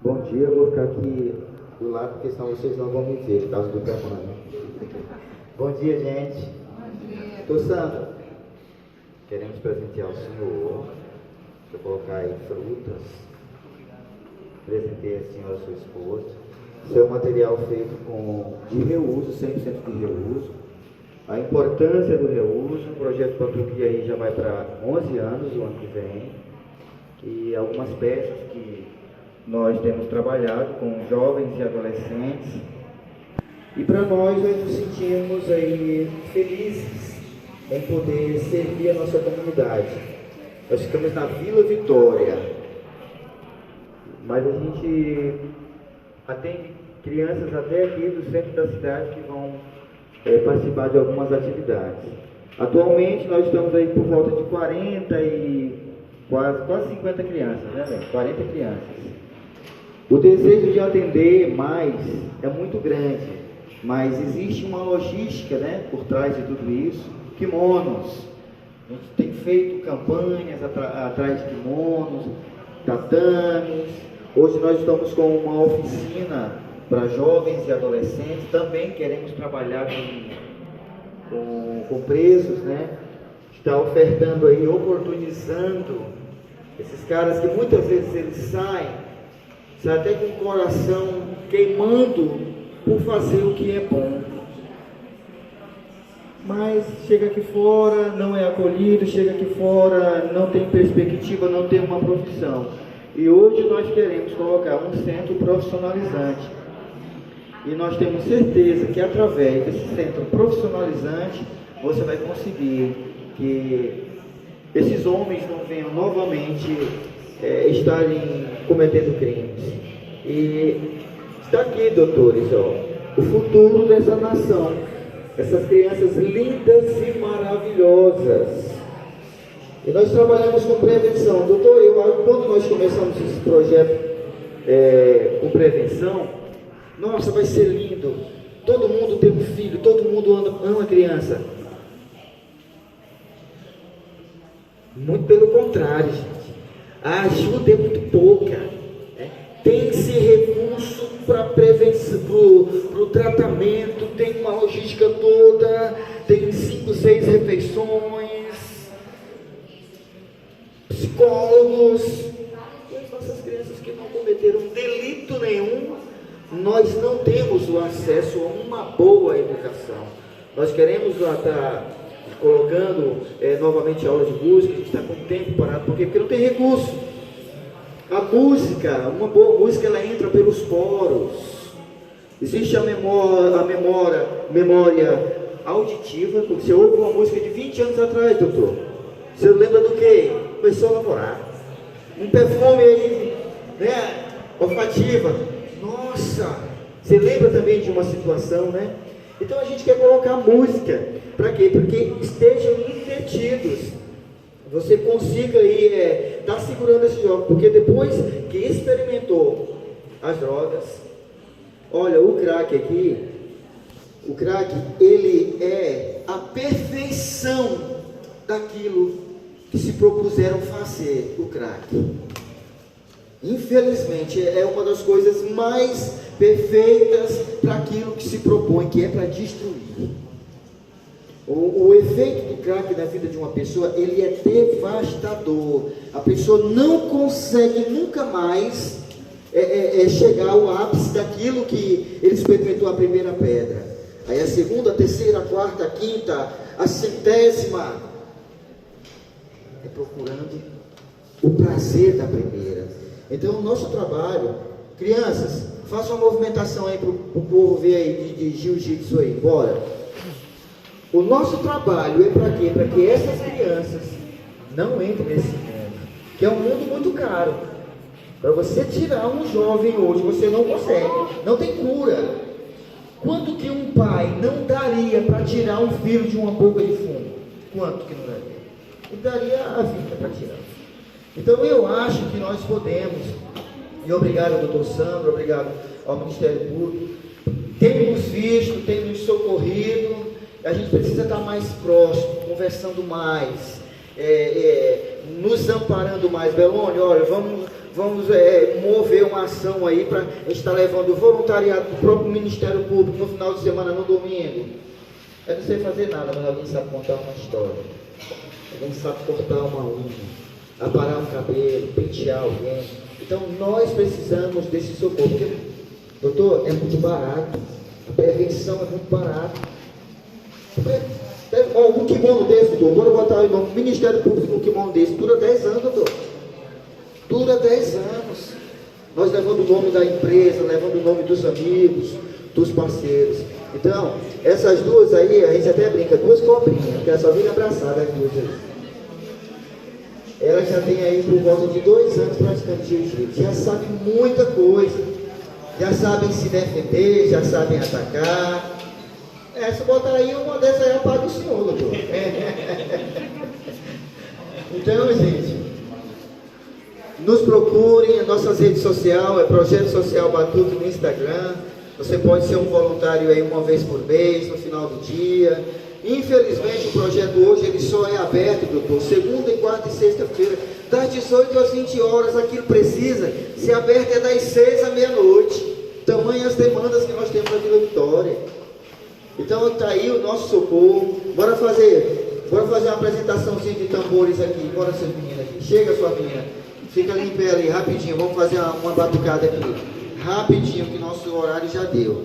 Bom dia, eu vou ficar aqui do lado, porque senão vocês não vão me ver, por causa do tamanho. Bom dia, gente. Tô Sandra. Queremos presentear o Senhor. Deixa eu colocar aí frutas. Presentei a senhora, sua esposa. Isso é um material feito de reuso, 100% de reuso. A importância do reuso, o projeto Patuqui aí já vai para 11 anos, o ano que vem. E algumas peças que nós temos trabalhado com jovens e adolescentes. E para nós nos sentimos aí felizes em poder servir a nossa comunidade. Nós ficamos na Vila Vitória, mas a gente atende crianças até aqui do centro da cidade que vão participar de algumas atividades. Atualmente nós estamos aí por volta de 40 e quase 50 crianças, né, velho? 40 crianças. O desejo de atender mais é muito grande, mas existe uma logística, né, por trás de tudo isso. Kimonos, a gente tem feito campanhas atrás de kimonos, tatames. Hoje nós estamos com uma oficina para jovens e adolescentes, também queremos trabalhar com presos, né? Está ofertando aí, oportunizando esses caras que muitas vezes eles saem até com o coração queimando por fazer o que é bom. Mas chega aqui fora, não é acolhido, chega aqui fora, não tem perspectiva, não tem uma profissão. E hoje nós queremos colocar um centro profissionalizante. E nós temos certeza que através desse centro profissionalizante, você vai conseguir que esses homens não venham novamente estarem cometendo crimes. E está aqui, doutores, o futuro dessa nação. Essas crianças lindas e maravilhosas. E nós trabalhamos com prevenção. Doutor, quando nós começamos esse projeto com prevenção, nossa, vai ser lindo. Todo mundo tem um filho, todo mundo ama criança. Muito pelo contrário, gente. A ajuda é muito pouca. Tem-se recurso para prevenção, para o tratamento, tem uma logística toda, tem 5, 6 refeições, psicólogos. E as nossas crianças que não cometeram delito nenhum, nós não temos o acesso a uma boa educação. Nós queremos estar colocando novamente aulas de música, a gente está com o tempo parado, porque não tem recurso. A música, uma boa música, ela entra pelos poros. Existe a memória auditiva. Você ouve uma música de 20 anos atrás, doutor, você lembra do quê? Começou a namorar. Um perfume aí, né? Olfativa. Nossa, você lembra também de uma situação, né? Então a gente quer colocar música. Para quê? Porque estejam entretidos. Você consiga aí estar segurando esse jovem, porque depois que experimentou as drogas, olha, o crack aqui, o crack, ele é a perfeição daquilo que se propuseram fazer, o crack. Infelizmente, é uma das coisas mais perfeitas para aquilo que se propõe, que é para destruir. O efeito do crack na vida de uma pessoa, ele é devastador. A pessoa não consegue nunca mais chegar ao ápice daquilo que ele experimentou a primeira pedra. Aí a segunda, a terceira, a quarta, a quinta, a 100ª, procurando o prazer da primeira. Então o nosso trabalho, crianças, faça uma movimentação aí para o povo ver aí de jiu-jitsu aí, bora. O nosso trabalho é para quê? Para que essas crianças não entrem nesse mundo, que é um mundo muito caro. Para você tirar um jovem hoje, você não consegue, não tem cura. Quanto que um pai não daria para tirar um filho de uma boca de fumo? Quanto que não daria? Ele daria a vida para tirar. Então eu acho que nós podemos, e obrigado ao doutor Sandro, obrigado ao Ministério Público, tem nos visto, tem nos socorrido. A gente precisa estar mais próximo, conversando mais. nos amparando mais. Belônio, olha, vamos mover uma ação aí para a gente estar levando o voluntariado do próprio Ministério Público no final de semana, no domingo. Eu não sei fazer nada, mas alguém sabe contar uma história. Alguém sabe cortar uma unha, aparar um cabelo, pentear alguém. Então nós precisamos desse socorro. Porque, doutor, é muito barato. A prevenção é muito barata. Um kimono desse, doutor, bora botar aí no Ministério Público um kimono desse, dura 10 anos, doutor. Dura 10 anos. Nós levando o nome da empresa, levando o nome dos amigos, dos parceiros. Então, essas duas aí, a gente até brinca, duas cobrinhas, porque ela só vira abraçada as duas aí. Ela já tem aí por volta de 2 anos praticando jiu-jitsu. Já sabem muita coisa. Já sabem se defender, já sabem atacar. Se botar aí uma dessas aí, apaga o senhor, doutor. Então, gente, nos procurem, as nossas redes sociais, é Projeto Social Batuque no Instagram. Você pode ser um voluntário aí uma vez por mês, no final do dia. Infelizmente, o projeto hoje ele só é aberto, doutor, segunda, quarta e sexta-feira, das 18 às 20 horas. Aquilo precisa ser aberto das 6 à meia-noite. Tamanhas demandas que nós temos aqui na Vitória. Então está aí o nosso socorro. Bora fazer uma apresentaçãozinha de tambores aqui. Bora, seus meninos aqui. Chega, sua menina. Fica ali em pé ali, rapidinho. Vamos fazer uma batucada aqui. Rapidinho, que nosso horário já deu.